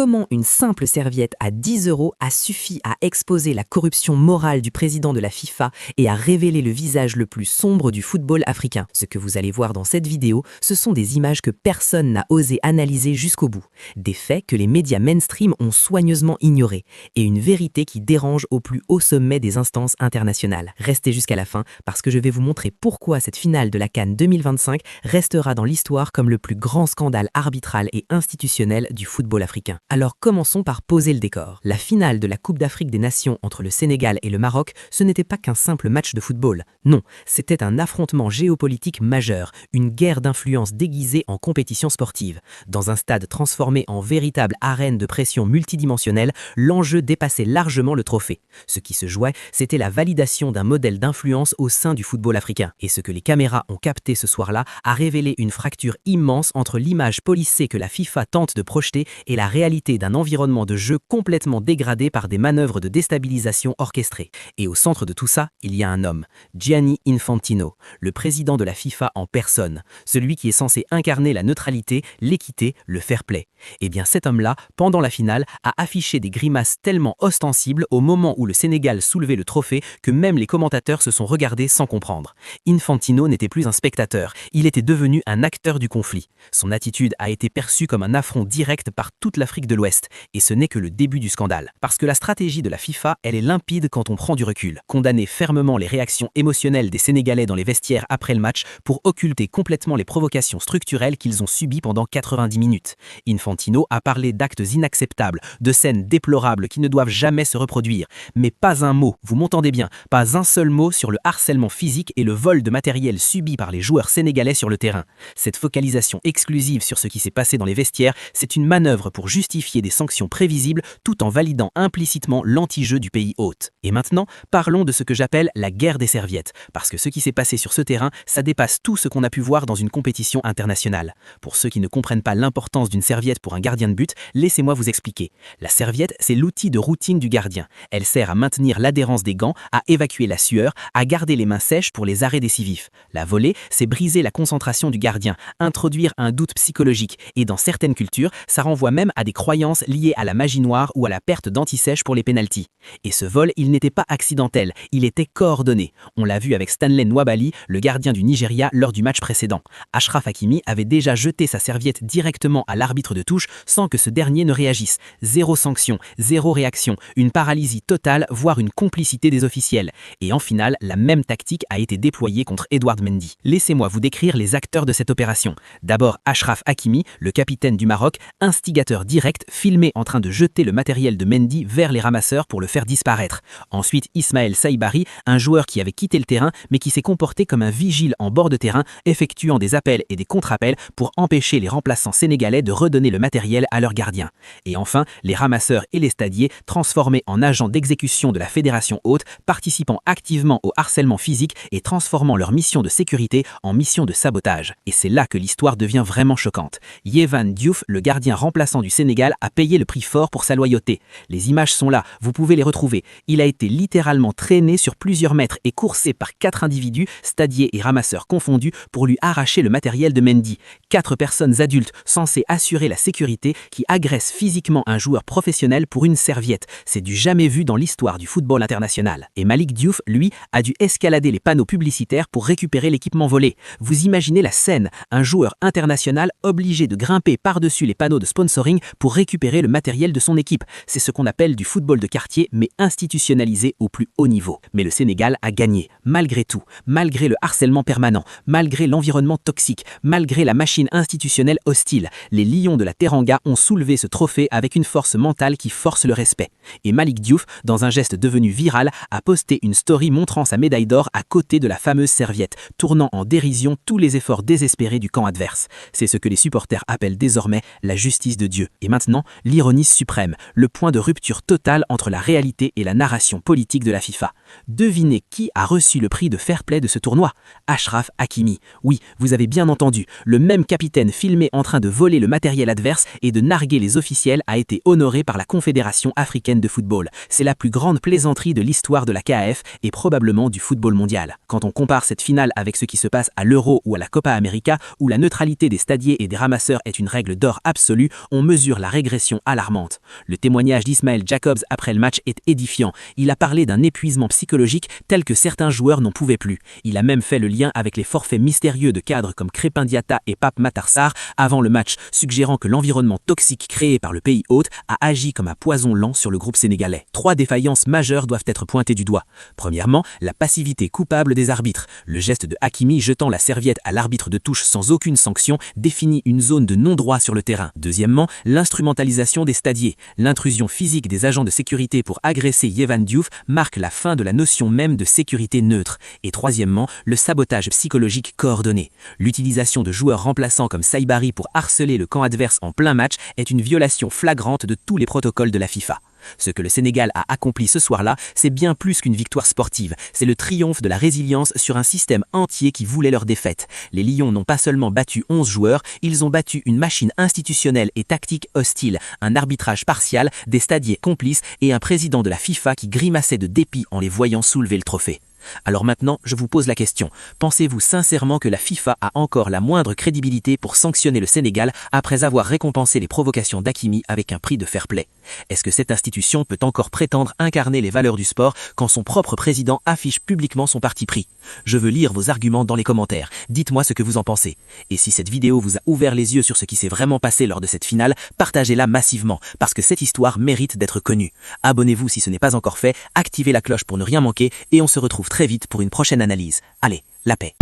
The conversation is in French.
Comment une simple serviette à 10 € a suffi à exposer la corruption morale du président de la FIFA et à révéler le visage le plus sombre du football africain. Ce que vous allez voir dans cette vidéo, ce sont des images que personne n'a osé analyser jusqu'au bout. Des faits que les médias mainstream ont soigneusement ignorés et une vérité qui dérange au plus haut sommet des instances internationales. Restez jusqu'à la fin parce que je vais vous montrer pourquoi cette finale de la CAN 2025 restera dans l'histoire comme le plus grand scandale arbitral et institutionnel du football africain. Alors commençons par poser le décor. La finale de la Coupe d'Afrique des Nations entre le Sénégal et le Maroc, ce n'était pas qu'un simple match de football. Non, c'était un affrontement géopolitique majeur, une guerre d'influence déguisée en compétition sportive. Dans un stade transformé en véritable arène de pression multidimensionnelle, l'enjeu dépassait largement le trophée. Ce qui se jouait, c'était la validation d'un modèle d'influence au sein du football africain. Et ce que les caméras ont capté ce soir-là a révélé une fracture immense entre l'image policée que la FIFA tente de projeter et la réalité d'un environnement de jeu complètement dégradé par des manœuvres de déstabilisation orchestrées. Et au centre de tout ça, il y a un homme, Gianni Infantino, le président de la FIFA en personne, celui qui est censé incarner la neutralité, l'équité, le fair play. Et bien cet homme-là, pendant la finale, a affiché des grimaces tellement ostensibles au moment où le Sénégal soulevait le trophée que même les commentateurs se sont regardés sans comprendre. Infantino n'était plus un spectateur, il était devenu un acteur du conflit. Son attitude a été perçue comme un affront direct par toute l'Afrique de l'Ouest, et ce n'est que le début du scandale. Parce que la stratégie de la FIFA, elle est limpide quand on prend du recul. Condamner fermement les réactions émotionnelles des Sénégalais dans les vestiaires après le match pour occulter complètement les provocations structurelles qu'ils ont subies pendant 90 minutes. Infantino a parlé d'actes inacceptables, de scènes déplorables qui ne doivent jamais se reproduire. Mais pas un mot, vous m'entendez bien, pas un seul mot sur le harcèlement physique et le vol de matériel subi par les joueurs sénégalais sur le terrain. Cette focalisation exclusive sur ce qui s'est passé dans les vestiaires, c'est une manœuvre pour justifier des sanctions prévisibles tout en validant implicitement l'anti-jeu du pays hôte. Et maintenant, parlons de ce que j'appelle la guerre des serviettes, parce que ce qui s'est passé sur ce terrain, ça dépasse tout ce qu'on a pu voir dans une compétition internationale. Pour ceux qui ne comprennent pas l'importance d'une serviette pour un gardien de but, laissez-moi vous expliquer. La serviette, c'est l'outil de routine du gardien. Elle sert à maintenir l'adhérence des gants, à évacuer la sueur, à garder les mains sèches pour les arrêts décisifs. La volée, c'est briser la concentration du gardien, introduire un doute psychologique, et dans certaines cultures, ça renvoie même à des croyances liées à la magie noire ou à la perte d'anti-sèche pour les pénaltys. Et ce vol, il n'était pas accidentel, il était coordonné. On l'a vu avec Stanley Nwabali, le gardien du Nigeria, lors du match précédent. Achraf Hakimi avait déjà jeté sa serviette directement à l'arbitre de touche sans que ce dernier ne réagisse. Zéro sanction, zéro réaction, une paralysie totale, voire une complicité des officiels. Et en finale, la même tactique a été déployée contre Edouard Mendy. Laissez-moi vous décrire les acteurs de cette opération. D'abord Achraf Hakimi, le capitaine du Maroc, instigateur direct, filmé en train de jeter le matériel de Mendy vers les ramasseurs pour le faire disparaître. Ensuite Ismaël Saïbari, un joueur qui avait quitté le terrain mais qui s'est comporté comme un vigile en bord de terrain, effectuant des appels et des contre-appels pour empêcher les remplaçants sénégalais de redonner le matériel à leurs gardiens. Et enfin, les ramasseurs et les stadiers, transformés en agents d'exécution de la fédération haute, participant activement au harcèlement physique et transformant leur mission de sécurité en mission de sabotage. Et c'est là que l'histoire devient vraiment choquante. Yehvan Diouf, le gardien remplaçant du Sénégal, a payé le prix fort pour sa loyauté. Les images sont là, vous pouvez les retrouver. Il a été littéralement traîné sur plusieurs mètres et coursé par 4 individus, stadiers et ramasseurs confondus, pour lui arracher le matériel de Mendy. 4 personnes adultes censées assurer la sécurité qui agressent physiquement un joueur professionnel pour une serviette. C'est du jamais vu dans l'histoire du football international. Et Malik Diouf, lui, a dû escalader les panneaux publicitaires pour récupérer l'équipement volé. Vous imaginez la scène, un joueur international obligé de grimper par-dessus les panneaux de sponsoring pour récupérer le matériel de son équipe. C'est ce qu'on appelle du football de quartier, mais institutionnalisé au plus haut niveau. Mais le Sénégal a gagné, malgré tout, malgré le harcèlement permanent, malgré l'environnement toxique, malgré la machine institutionnelle hostile. Les Lions de la Teranga ont soulevé ce trophée avec une force mentale qui force le respect. Et Malik Diouf, dans un geste devenu viral, a posté une story montrant sa médaille d'or à côté de la fameuse serviette, tournant en dérision tous les efforts désespérés du camp adverse. C'est ce que les supporters appellent désormais la justice de Dieu. Et maintenant, l'ironie suprême, le point de rupture totale entre la réalité et la narration politique de la FIFA. Devinez qui a reçu le prix de fair play de ce tournoi? Achraf Hakimi. Oui, vous avez bien entendu, le même capitaine filmé en train de voler le matériel adverse et de narguer les officiels a été honoré par la Confédération africaine de football. C'est la plus grande plaisanterie de l'histoire de la CAF et probablement du football mondial. Quand on compare cette finale avec ce qui se passe à l'Euro ou à la Copa América, où la neutralité des stadiers et des ramasseurs est une règle d'or absolue, on mesure la régression alarmante. Le témoignage d'Ismaël Jacobs après le match est édifiant. Il a parlé d'un épuisement psychologique tel que certains joueurs n'en pouvaient plus. Il a même fait le lien avec les forfaits mystérieux de cadres comme Crépin Diatta et Pape Matar Sarr avant le match, suggérant que l'environnement toxique créé par le pays hôte a agi comme un poison lent sur le groupe sénégalais. 3 défaillances majeures doivent être pointées du doigt. Premièrement, la passivité coupable des arbitres. Le geste de Hakimi jetant la serviette à l'arbitre de touche sans aucune sanction définit une zone de non-droit sur le terrain. Deuxièmement, l'instrumentalisation des stadiers. L'intrusion physique des agents de sécurité pour agresser Yehvan Diouf marque la fin de la notion même de sécurité neutre. Et troisièmement, le sabotage psychologique coordonné. L'utilisation de joueurs remplaçants comme Saibari pour harceler le camp adverse en plein match est une violation flagrante de tous les protocoles de la FIFA. Ce que le Sénégal a accompli ce soir-là, c'est bien plus qu'une victoire sportive. C'est le triomphe de la résilience sur un système entier qui voulait leur défaite. Les Lions n'ont pas seulement battu 11 joueurs, ils ont battu une machine institutionnelle et tactique hostile, un arbitrage partial, des stadiers complices et un président de la FIFA qui grimaçait de dépit en les voyant soulever le trophée. Alors maintenant, je vous pose la question. Pensez-vous sincèrement que la FIFA a encore la moindre crédibilité pour sanctionner le Sénégal après avoir récompensé les provocations d'Hakimi avec un prix de fair play? Est-ce que cette institution peut encore prétendre incarner les valeurs du sport quand son propre président affiche publiquement son parti pris? Je veux lire vos arguments dans les commentaires. Dites-moi ce que vous en pensez. Et si cette vidéo vous a ouvert les yeux sur ce qui s'est vraiment passé lors de cette finale, partagez-la massivement, parce que cette histoire mérite d'être connue. Abonnez-vous si ce n'est pas encore fait, activez la cloche pour ne rien manquer, et on se retrouve très vite pour une prochaine analyse. Allez, la paix.